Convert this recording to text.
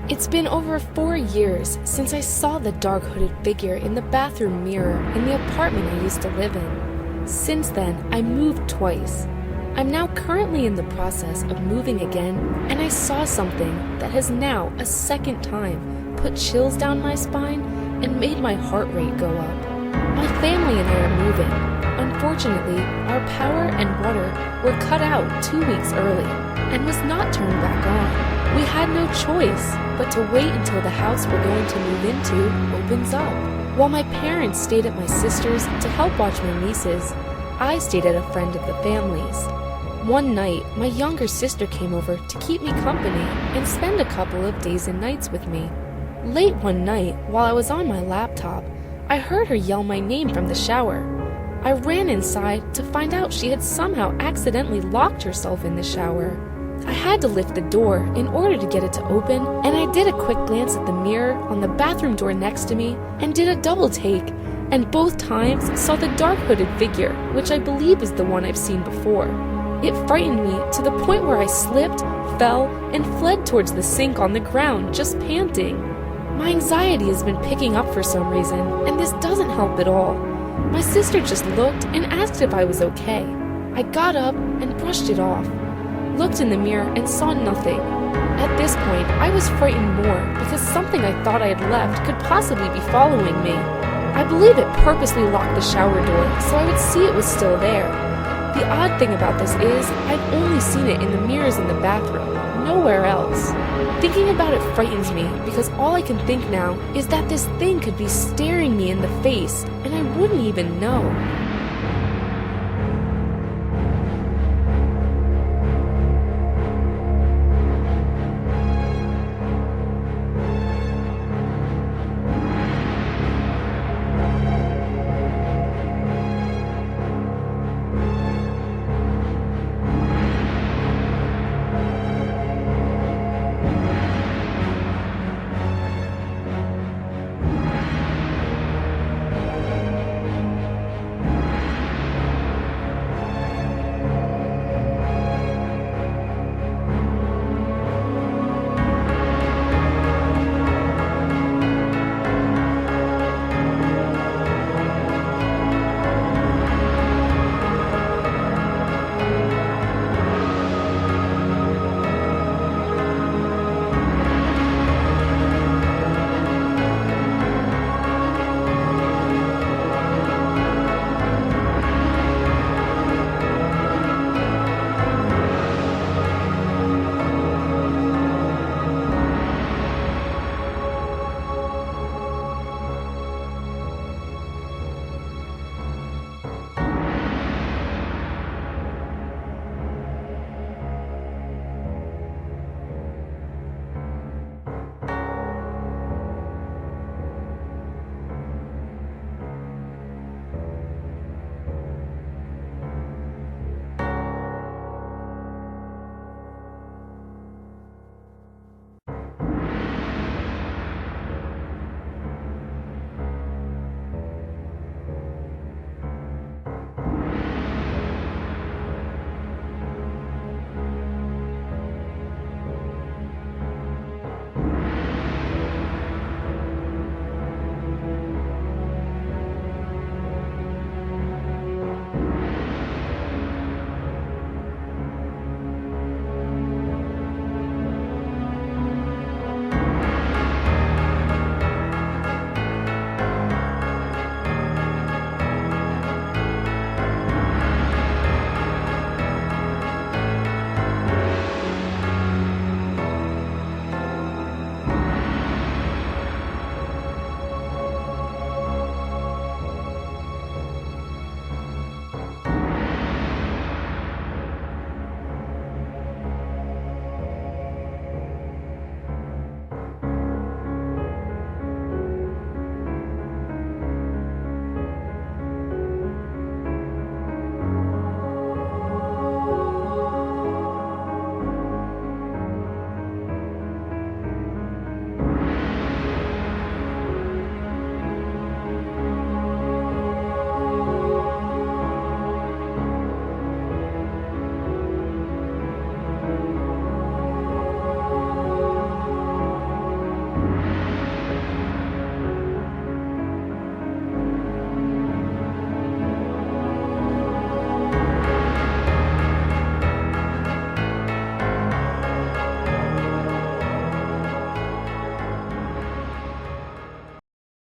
It's been over 4 years since I saw the dark hooded figure in the bathroom mirror in the apartment I used to live in. Since then, I moved twice. I'm now currently in the process of moving again, and I saw something that has now, a second time, put chills down my spine and made my heart rate go up. My family and I are moving. Unfortunately, our power and water were cut out 2 weeks early and was not turned back on. We had no choice but to wait until the house we're going to move into opens up. While my parents stayed at my sister's to help watch my nieces, I stayed at a friend of the family's. One night, my younger sister came over to keep me company and spend a couple of days and nights with me. Late one night, while I was on my laptop, I heard her yell my name from the shower. I ran inside to find out she had somehow accidentally locked herself in the shower. I had to lift the door in order to get it to open, and I did a quick glance at the mirror on the bathroom door next to me and did a double take, and both times saw the dark hooded figure, which I believe is the one I've seen before. It frightened me to the point where I slipped, fell, and fled towards the sink on the ground, just panting. My anxiety has been picking up for some reason, and this doesn't help at all. My sister just looked and asked if I was okay. I got up and brushed it off, looked in the mirror and saw nothing. At this point, I was frightened more because something I thought I had left could possibly be following me. I believe it purposely locked the shower door so I would see it was still there. The odd thing about this is I've only seen it in the mirrors in the bathroom, nowhere else. Thinking about it frightens me because all I can think now is that this thing could be staring me in the face and I wouldn't even know.